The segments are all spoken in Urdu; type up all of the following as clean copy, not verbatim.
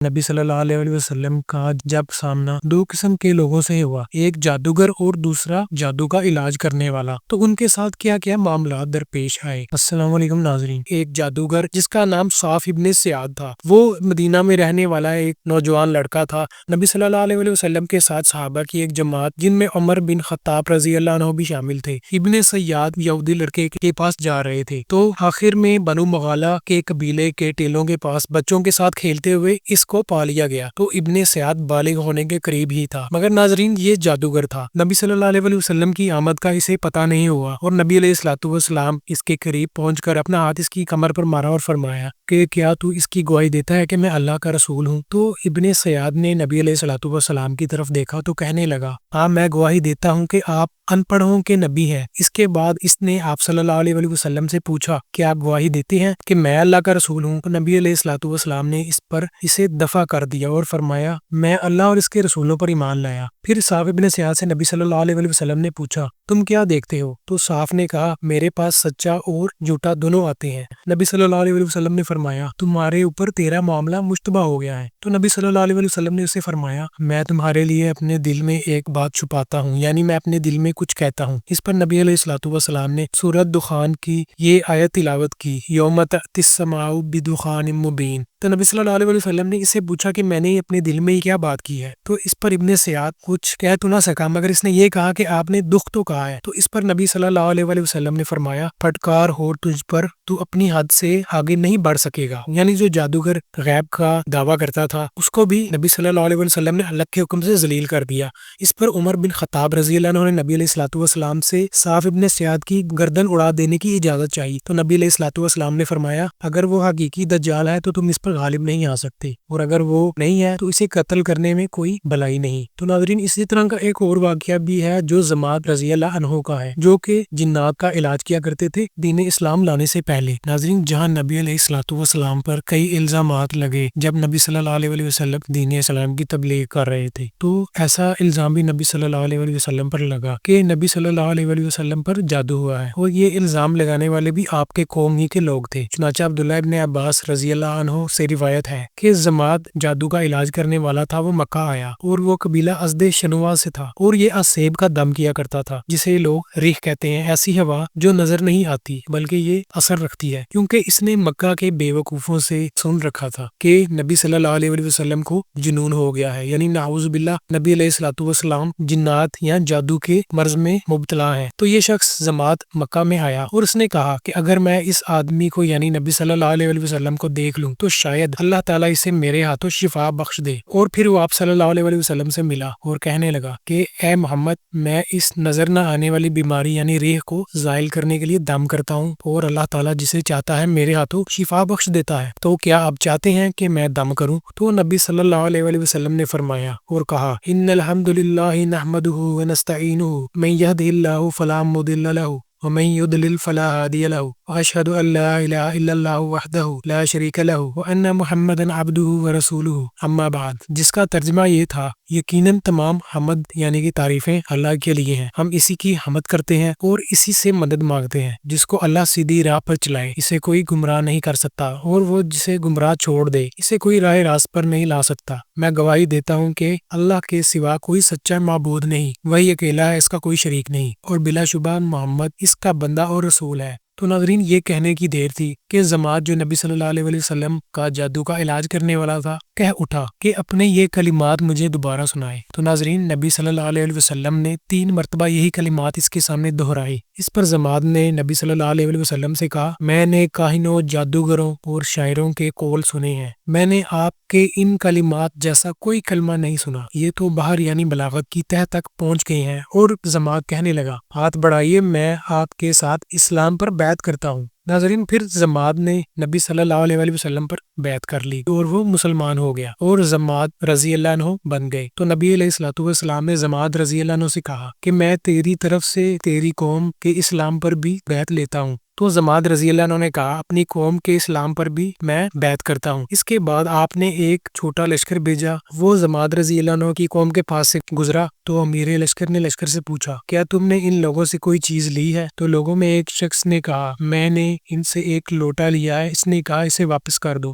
نبی صلی اللہ علیہ وسلم کا جب سامنا دو قسم کے لوگوں سے ہوا، ایک جادوگر اور دوسرا جادو کا علاج کرنے والا، تو ان کے ساتھ کیا کیا معاملات درپیش آئے۔ السلام علیکم ناظرین۔ ایک جادوگر جس کا نام صاف ابن سیاد تھا، وہ مدینہ میں رہنے والا ایک نوجوان لڑکا تھا۔ نبی صلی اللہ علیہ وسلم کے ساتھ صحابہ کی ایک جماعت جن میں عمر بن خطاب رضی اللہ عنہ بھی شامل تھے، ابن سیاد یہودی لڑکے کے پاس جا رہے تھے، تو آخر میں بنو مغالہ کے قبیلے کے ٹیلوں کے پاس بچوں کے ساتھ کھیلتے ہوئے اس کو پا لیا گیا، تو ابن سیاد بالغ ہونے کے قریب ہی تھا، مگر ناظرین یہ جادوگر تھا۔ نبی صلی اللہ علیہ وسلم کی آمد کا اسے پتہ نہیں ہوا، اور نبی علیہ الصلوۃ والسلام اس کے قریب پہنچ کر اپنا ہاتھ اس کی کمر پر مارا اور فرمایا کہ کیا تو اس کی گواہی دیتا ہے کہ میں اللہ کا رسول ہوں؟ تو ابن سیاد نے نبی علیہ الصلوۃ والسلام کی طرف دیکھا تو کہنے لگا، ہاں میں گواہی دیتا ہوں کہ آپ ان پڑھوں کے نبی ہے۔ اس کے بعد اس نے آپ صلی اللہ علیہ وسلم سے پوچھا کہ آپ گواہی دیتے ہیں کہ میں اللہ کا رسول ہوں؟ تو نبی علیہ الصلوۃ والسلام نے اس پر اسے دفع کر دیا اور فرمایا میں اللہ اور اس کے رسولوں پر ایمان لایا۔ پھر صاف ابن سیاد سے نبی صلی اللہ علیہ وسلم نے پوچھا تم کیا دیکھتے ہو؟ تو صاف نے کہا میرے پاس سچا اور جھوٹا دونوں آتے ہیں۔ نبی صلی اللہ علیہ وسلم نے فرمایا تمہارے اوپر تیرا معاملہ مشتبہ ہو گیا ہے۔ تو نبی صلی اللہ علیہ وسلم نے اسے فرمایا میں تمہارے لیے اپنے دل میں ایک بات چھپاتا ہوں، یعنی میں اپنے دل میں کچھ کہتا ہوں۔ اس پر نبی علیہ الصلوۃ والسلام نے سورۃ دخان کی یہ آیت تلاوت کی، یوم تأتی السماء بدخان مبین۔ تو نبی صلی اللہ علیہ وسلم نے اس سے پوچھا کہ میں نے اپنے دل میں کیا بات کی ہے؟ تو اس پر ابن سیاد کچھ کہہ تو نہ سکا، مگر اس نے یہ کہا کہ آپ نے دکھ تو کہا ہے۔ تو اس پر نبی صلی اللہ علیہ وسلم نے فرمایا پھٹکار ہو تجھ پر، تو اپنی حد سے آگے نہیں بڑھ سکے گا۔ یعنی جو جادوگر غیب کا دعویٰ کرتا تھا اس کو بھی نبی صلی اللہ علیہ وسلم نے اللہ کے حکم سے ذلیل کر دیا۔ اس پر عمر بن خطاب رضی اللہ عنہ نے نبی علیہ الصلوۃ والسلام سے صاف ابن سیاد کی گردن اڑا دینے کی اجازت چاہی، تو نبی علیہ الصلوۃ والسلام نے فرمایا اگر وہ حقیقی دجال ہے تو تم اس پر غالب نہیں آ سکتے، اور اگر وہ نہیں ہے تو اسے قتل کرنے میں کوئی بھلائی نہیں۔ تو ناظرین اسی طرح کا ایک اور واقعہ بھی ہے جو ضماد رضی اللہ عنہ کا ہے، جو کہ جنات کا علاج کیا کرتے تھے دین اسلام لانے سے پہلے۔ ناظرین جہاں نبی علیہ الصلوۃ والسلام پر کئی الزامات لگے جب نبی صلی اللہ علیہ وسلم دین اسلام کی تبلیغ کر رہے تھے، تو ایسا الزام بھی نبی صلی اللہ علیہ وسلم پر لگا کہ نبی صلی اللہ علیہ وسلم پر جادو ہوا ہے، اور یہ الزام لگانے والے بھی آپ کے قوم ہی کے لوگ تھے۔ چنانچہ عبداللہ ابن عباس رضی اللہ عنہ سے روایت ہے کہ ضماد جادو کا علاج کرنے والا تھا، وہ مکہ آیا اور وہ قبیلہ ازد شنوا سے تھا، اور یہ اسیب کا دم کیا کرتا تھا جسے لوگ ریح کہتے ہیں، ایسی ہوا جو نظر نہیں آتی بلکہ یہ اثر رکھتی ہے، کیونکہ اس نے مکہ کے بے وقوفوں سے سن رکھا تھا کہ نبی صلی اللہ علیہ وسلم کو جنون ہو گیا ہے، یعنی نعوذ باللہ نبی علیہ الصلوۃ والسلام جنات یا جادو کے مرض میں مبتلا ہے۔ تو یہ شخص ضماد مکہ میں آیا اور اس نے کہا کہ اگر میں اس آدمی کو یعنی نبی صلی اللہ علیہ وسلم کو دیکھ لوں تو شاید اللہ تعالیٰ اسے میرے ہاتھوں شفا بخش دے۔ اور پھر وہ آپ صلی اللہ علیہ وسلم سے ملا اور کہنے لگا کہ اے محمد میں اس نظر نہ آنے والی بیماری یعنی ریح کو زائل کرنے کے لیے دم کرتا ہوں، اور اللہ تعالیٰ جسے چاہتا ہے میرے ہاتھوں شفا بخش دیتا ہے، تو کیا آپ چاہتے ہیں کہ میں دم کروں؟ تو نبی صلی اللہ علیہ وسلم نے فرمایا اور کہا ان الحمد للہ نحمدہ ونستعینہ من یہدہ اللہ فلا مضل لہ ومن یضلل فلا ہادی لہ واشہد ان لا الہ الا اللہ وحدہ لا شریک لہ وان محمدا عبدہ ورسولہ اما بعد، جس کا ترجمہ یہ تھا یقیناً تمام حمد یعنی کہ تعریفیں اللہ کے لیے ہیں، ہم اسی کی حمد کرتے ہیں اور اسی سے مدد مانگتے ہیں، جس کو اللہ سیدھی راہ پر چلائے اسے کوئی گمراہ نہیں کر سکتا، اور وہ جسے گمراہ چھوڑ دے اسے کوئی راہ راست پر نہیں لا سکتا۔ میں گواہی دیتا ہوں کہ اللہ کے سوا کوئی سچا معبود نہیں، وہی اکیلا ہے، اس کا کوئی شریک نہیں، اور بلا شبہ محمد اس کا بندہ اور رسول ہے۔ تو ناظرین یہ کہنے کی دیر تھی کہ ضماد جو نبی صلی اللہ علیہ وسلم کا جادو کا علاج کرنے والا تھا کہہ اٹھا کہ اپنے یہ کلمات مجھے دوبارہ سنائے۔ تو ناظرین نبی صلی اللہ علیہ وسلم نے 3 مرتبہ یہی کلمات اس کے سامنے دہرائی۔ اس پر ضماد نے نبی صلی اللہ علیہ وسلم سے کہا میں نے کاہنوں، جادوگروں اور شاعروں کے قول سنے ہیں، میں نے آپ کے ان کلمات جیسا کوئی کلمہ نہیں سنا، یہ تو بحر یعنی بلاغت کی تہہ تک پہنچ گئے ہیں۔ اور ضماد کہنے لگا ہاتھ بڑھائیے، میں آپ کے ساتھ اسلام پر بیعت کرتا ہوں۔ ناظرین پھر ضماد نے نبی صلی اللہ علیہ وسلم پر بیعت کر لی اور وہ مسلمان ہو گیا اور ضماد رضی اللہ عنہ بن گئے۔ تو نبی علیہ الصلوۃ والسلام نے ضماد رضی اللہ عنہ سے کہا کہ میں تیری طرف سے تیری قوم کے اسلام پر بھی بیعت لیتا ہوں۔ تو ضماد رضی اللہ عنہ نے کہا اپنی قوم کے اسلام پر بھی میں بیعت کرتا ہوں۔ اس کے بعد آپ نے ایک چھوٹا لشکر بھیجا، وہ ضماد رضی اللہ عنہ کی قوم کے پاس سے گزرا، تو امیر لشکر نے لشکر سے پوچھا کیا تم نے ان لوگوں سے کوئی چیز لی ہے؟ تو لوگوں میں ایک شخص نے کہا میں نے ان سے ایک لوٹا لیا ہے، اس نے کہا اسے واپس کر دو۔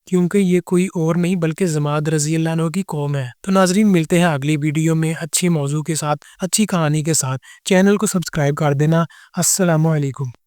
کیونکہ یہ کوئی اور نہیں بلکہ جماعت رضی اللہ عنہ کی قوم ہے۔ تو ناظرین ملتے ہیں اگلی ویڈیو میں اچھی موضوع کے ساتھ، اچھی کہانی کے ساتھ۔ چینل کو سبسکرائب کر دینا۔ السلام علیکم۔